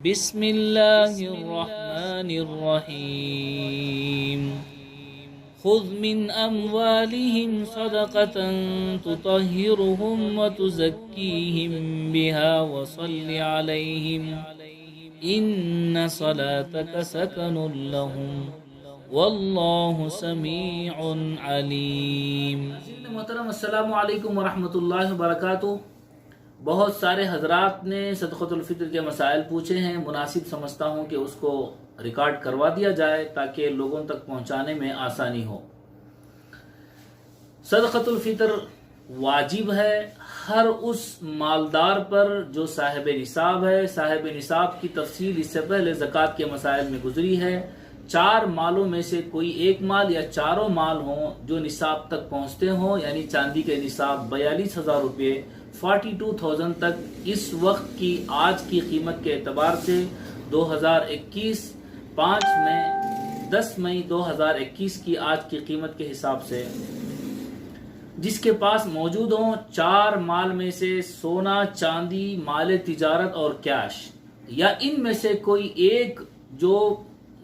بسم اللہ الرحمن الرحیم خذ من اموالهم صدقة تطهرهم وتزكيهم بها وصل عليهم ان صلاتك سكن لهم واللہ سمیع علیم۔ محترم السلام علیکم ورحمۃ اللہ وبرکاتہ۔ بہت سارے حضرات نے صدقۃ الفطر کے مسائل پوچھے ہیں، مناسب سمجھتا ہوں کہ اس کو ریکارڈ کروا دیا جائے تاکہ لوگوں تک پہنچانے میں آسانی ہو۔ صدقۃ الفطر واجب ہے ہر اس مالدار پر جو صاحب نصاب ہے۔ صاحب نصاب کی تفصیل اس سے پہلے زکوٰۃ کے مسائل میں گزری ہے۔ 4 مالوں میں سے کوئی ایک مال یا چاروں مال ہوں جو نصاب تک پہنچتے ہوں، یعنی چاندی کے نصاب 42,000 روپے 42,000 تک اس وقت کی آج کی قیمت کے اعتبار سے 2021 10 مئی 2021 کی آج کی قیمت کے حساب سے جس کے پاس موجود ہوں 4 مال میں سے سونا، چاندی، مال تجارت اور کیش، یا ان میں سے کوئی ایک جو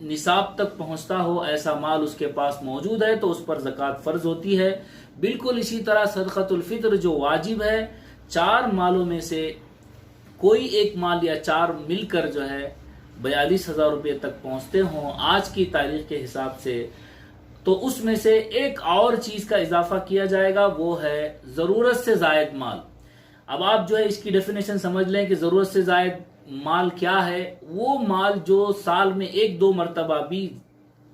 نصاب تک پہنچتا ہو ایسا مال اس کے پاس موجود ہے تو اس پر زکوٰۃ فرض ہوتی ہے۔ بالکل اسی طرح صدقۃ الفطر جو واجب ہے 4 مالوں میں سے کوئی ایک مال یا 4 مل کر جو ہے 42,000 روپے تک پہنچتے ہوں آج کی تاریخ کے حساب سے، تو اس میں سے ایک اور چیز کا اضافہ کیا جائے گا، وہ ہے ضرورت سے زائد مال۔ اب آپ جو ہے اس کی ڈیفینیشن سمجھ لیں کہ ضرورت سے زائد مال کیا ہے۔ وہ مال جو سال میں 1-2 مرتبہ بھی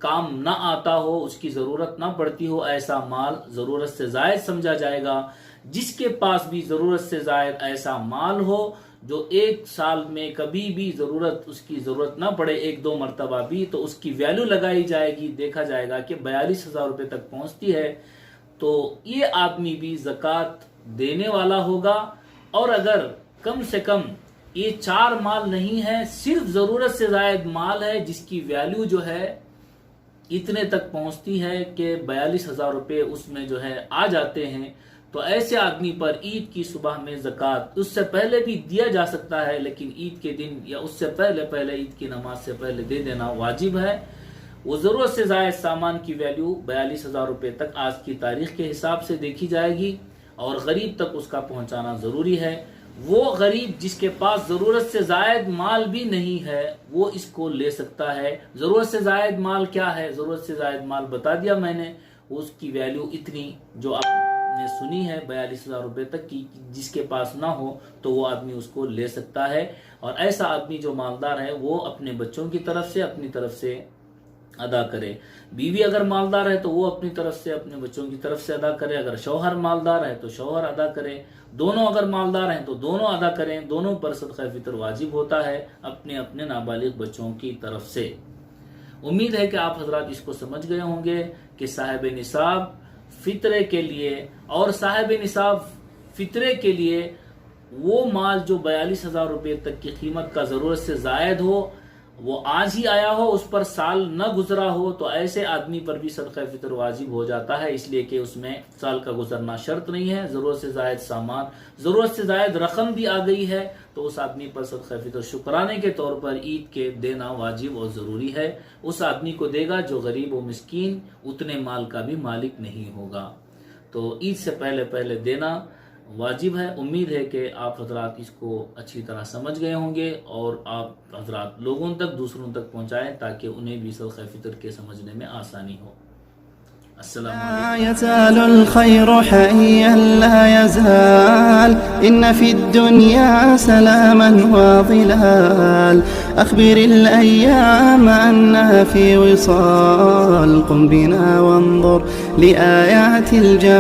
کام نہ آتا ہو، اس کی ضرورت نہ پڑتی ہو، ایسا مال ضرورت سے زائد سمجھا جائے گا۔ جس کے پاس بھی ضرورت سے زائد ایسا مال ہو جو ایک سال میں کبھی بھی اس کی ضرورت نہ پڑے 1-2 مرتبہ بھی، تو اس کی ویلیو لگائی جائے گی، دیکھا جائے گا کہ 42,000 روپے تک پہنچتی ہے تو یہ آدمی بھی زکوٰۃ دینے والا ہوگا۔ اور اگر کم سے کم یہ 4 مال نہیں ہے، صرف ضرورت سے زائد مال ہے جس کی ویلیو جو ہے اتنے تک پہنچتی ہے کہ 42,000 روپے اس میں جو ہے آ جاتے ہیں، تو ایسے آدمی پر عید کی صبح میں زکوٰۃ اس سے پہلے بھی دیا جا سکتا ہے، لیکن عید کے دن یا اس سے پہلے عید کی نماز سے پہلے دے دینا واجب ہے۔ وہ ضرورت سے زائد سامان کی ویلیو 42,000 روپے تک آج کی تاریخ کے حساب سے دیکھی جائے گی، اور غریب تک اس کا پہنچانا ضروری ہے۔ وہ غریب جس کے پاس ضرورت سے زائد مال بھی نہیں ہے وہ اس کو لے سکتا ہے۔ ضرورت سے زائد مال کیا ہے؟ ضرورت سے زائد مال بتا دیا میں نے، اس کی ویلیو اتنی جو آپ نے سنی ہے 42,000 روپے تک کی، جس کے پاس نہ ہو تو وہ آدمی اس کو لے سکتا ہے۔ اور ایسا آدمی جو مالدار ہے وہ اپنے بچوں کی طرف سے اپنی طرف سے ادا کرے۔ بیوی اگر مالدار ہے تو وہ اپنی طرف سے اپنے بچوں کی طرف سے ادا کرے، اگر شوہر مالدار ہے تو شوہر ادا کرے، دونوں اگر مالدار ہیں تو دونوں ادا کریں، دونوں پر صدقہ فطر واجب ہوتا ہے اپنے اپنے نابالغ بچوں کی طرف سے۔ امید ہے کہ آپ حضرات اس کو سمجھ گئے ہوں گے کہ صاحب نصاب فطرے کے لیے اور صاحب نصاب فطرے کے لیے وہ مال جو 42,000 روپے تک کی قیمت کا ضرورت سے زائد ہو، وہ آج ہی آیا ہو، اس پر سال نہ گزرا ہو، تو ایسے آدمی پر بھی صدقہ فطر واجب ہو جاتا ہے، اس لیے کہ اس میں سال کا گزرنا شرط نہیں ہے۔ ضرورت سے زائد سامان، ضرورت سے زائد رقم بھی آ گئی ہے تو اس آدمی پر صدقہ فطر شکرانے کے طور پر عید کے دینا واجب اور ضروری ہے۔ اس آدمی کو دے گا جو غریب و مسکین اتنے مال کا بھی مالک نہیں ہوگا، تو عید سے پہلے دینا واجب ہے۔ امید ہے کہ آپ حضرات اس کو اچھی طرح سمجھ گئے ہوں گے اور آپ حضرات لوگوں تک دوسروں تک پہنچائیں تاکہ انہیں بھی صدقہ فطر کے سمجھنے میں آسانی ہو۔ السلام علیکم۔ لا يزال الخير حيا لا يزال إن في الدنيا سلاما وظلال أخبر الأيام أنها في وصال قم بنا وانظر لآيات الجمال